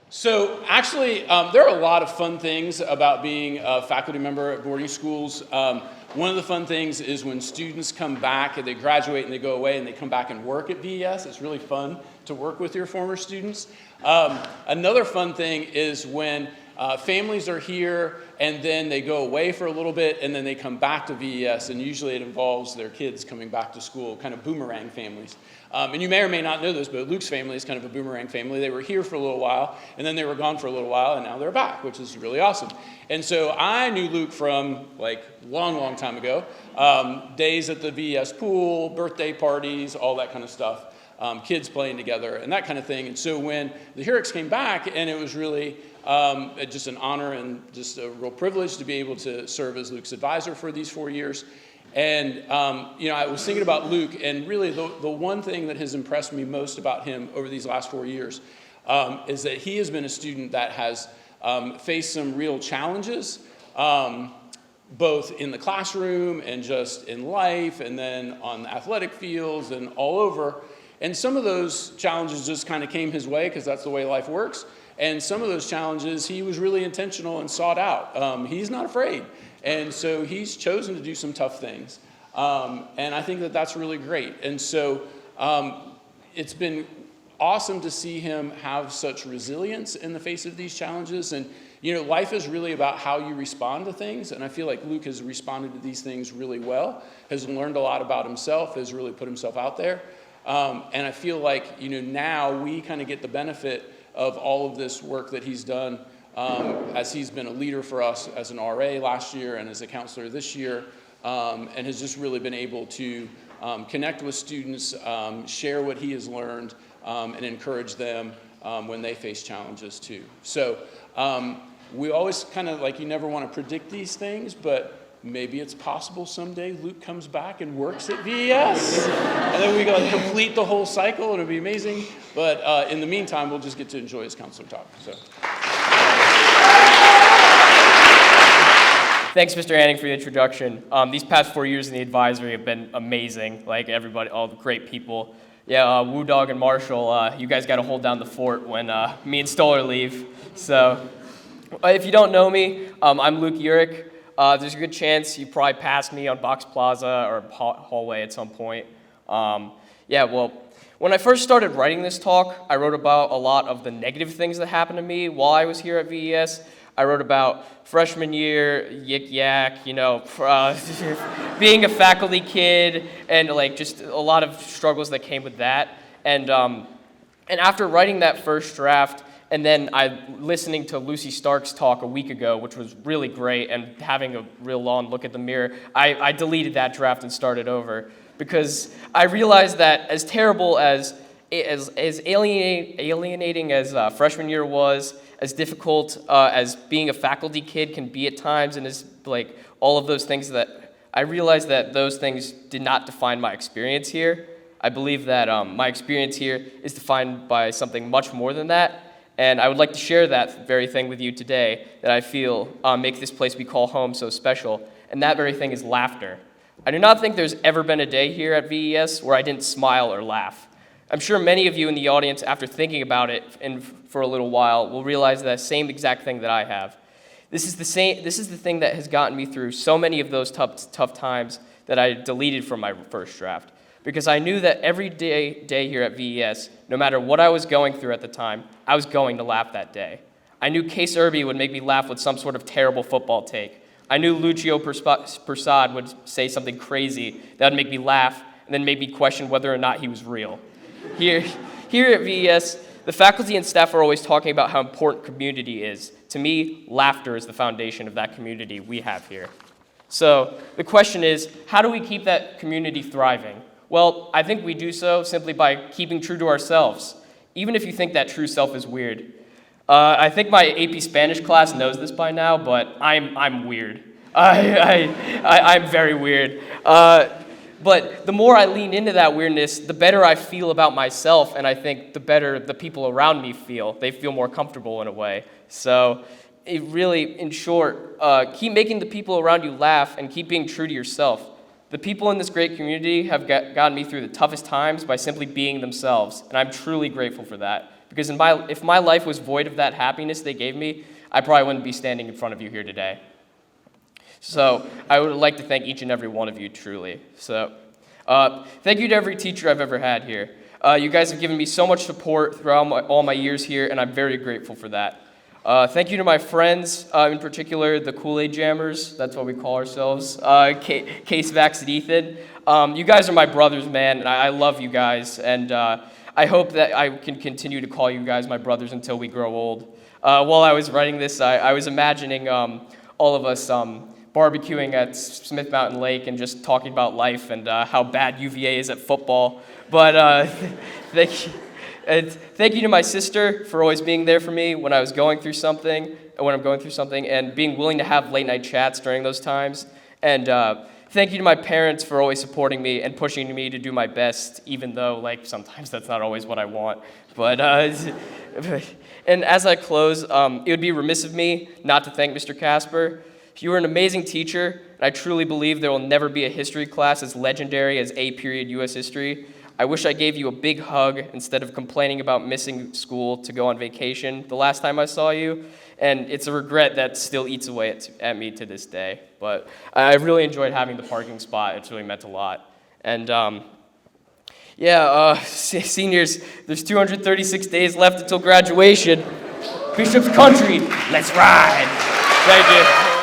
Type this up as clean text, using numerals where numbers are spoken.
So actually, there are a lot of fun things about being a faculty member at boarding schools. One of the fun things is when students come back and they graduate and they go away and they come back and work at VES. It's really fun to work with your former students. Another fun thing is when families are here and then they go away for a little bit and then they come back to VES, and usually it involves their kids coming back to school, kind of boomerang families. And you may or may not know this, but Luke's family is kind of a boomerang family. They were here for a little while, and then they were gone for a little while, and now they're back, which is really awesome. And so I knew Luke from long time ago, days at the VES pool, birthday parties, all that kind of stuff. Kids playing together and that kind of thing. And so when the Huryks came back, and it was really just an honor and just a real privilege to be able to serve as Luke's advisor for these 4 years. And I was thinking about Luke, and really the one thing that has impressed me most about him over these last 4 years is that he has been a student that has faced some real challenges, both in the classroom and just in life, and then on the athletic fields and all over. And some of those challenges just kind of came his way because that's the way life works. And some of those challenges, he was really intentional and sought out. He's not afraid. And so he's chosen to do some tough things. And I think that that's really great. And so it's been awesome to see him have such resilience in the face of these challenges. And, life is really about how you respond to things. And I feel like Luke has responded to these things really well, has learned a lot about himself, has really put himself out there. And I feel like, now we kind of get the benefit of all of this work that he's done as he's been a leader for us as an RA last year and as a counselor this year, and has just really been able to connect with students, share what he has learned, and encourage them when they face challenges too. So we always kind of you never want to predict these things, but maybe it's possible someday Luke comes back and works at VES. And then we go complete the whole cycle, and it'll be amazing. But in the meantime, we'll just get to enjoy his counselor talk. So. Thanks, Mr. Anning, for the introduction. These past 4 years in the advisory have been amazing. Everybody, all the great people. Yeah, Woo Dog and Marshall, you guys got to hold down the fort when me and Stoller leave. So, if you don't know me, I'm Luke Huryk. There's a good chance you probably passed me on Box Plaza or hallway at some point. When I first started writing this talk, I wrote about a lot of the negative things that happened to me while I was here at VES. I wrote about freshman year, yik-yak, being a faculty kid, and just a lot of struggles that came with that. And after writing that first draft, and then listening to Lucy Stark's talk a week ago, which was really great, and having a real long look at the mirror, I deleted that draft and started over, because I realized that as terrible as alienating as freshman year was, as difficult as being a faculty kid can be at times, and as all of those things, that I realized that those things did not define my experience here. I believe that my experience here is defined by something much more than that. And I would like to share that very thing with you today that I feel makes this place we call home so special, and that very thing is laughter. I do not think there's ever been a day here at VES where I didn't smile or laugh. I'm sure many of you in the audience, after thinking about it for a little while, will realize that same exact thing that I have. This is the thing that has gotten me through so many of those tough times that I deleted from my first draft. Because I knew that every day here at VES, no matter what I was going through at the time, I was going to laugh that day. I knew Case Irby would make me laugh with some sort of terrible football take. I knew Lucio Prasad would say something crazy that would make me laugh and then make me question whether or not he was real. Here at VES, the faculty and staff are always talking about how important community is. To me, laughter is the foundation of that community we have here. So the question is, how do we keep that community thriving? Well, I think we do so simply by keeping true to ourselves, even if you think that true self is weird. I think my AP Spanish class knows this by now, but I'm weird. I'm very weird. But the more I lean into that weirdness, the better I feel about myself, and I think the better the people around me feel. They feel more comfortable in a way. So it really, in short, keep making the people around you laugh and keep being true to yourself. The people in this great community have gotten me through the toughest times by simply being themselves, and I'm truly grateful for that. Because if my life was void of that happiness they gave me, I probably wouldn't be standing in front of you here today. So I would like to thank each and every one of you, truly. So thank you to every teacher I've ever had here. You guys have given me so much support throughout all my years here, and I'm very grateful for that. Thank you to my friends, in particular the Kool-Aid Jammers. That's what we call ourselves. Case, Vax, and Ethan. You guys are my brothers, man, and I love you guys. And I hope that I can continue to call you guys my brothers until we grow old. While I was writing this, I was imagining all of us barbecuing at Smith Mountain Lake and just talking about life and how bad UVA is at football. But thank you. And thank you to my sister for always being there for me when I'm going through something, and being willing to have late night chats during those times. And thank you to my parents for always supporting me and pushing me to do my best, even though sometimes that's not always what I want. But and as I close, it would be remiss of me not to thank Mr. Casper. You were an amazing teacher, and I truly believe there will never be a history class as legendary as A. U.S. history. I wish I gave you a big hug instead of complaining about missing school to go on vacation the last time I saw you, and it's a regret that still eats away at me to this day. But I really enjoyed having the parking spot. It's really meant a lot. And seniors, there's 236 days left until graduation. Bishop's Country, let's ride. Thank you.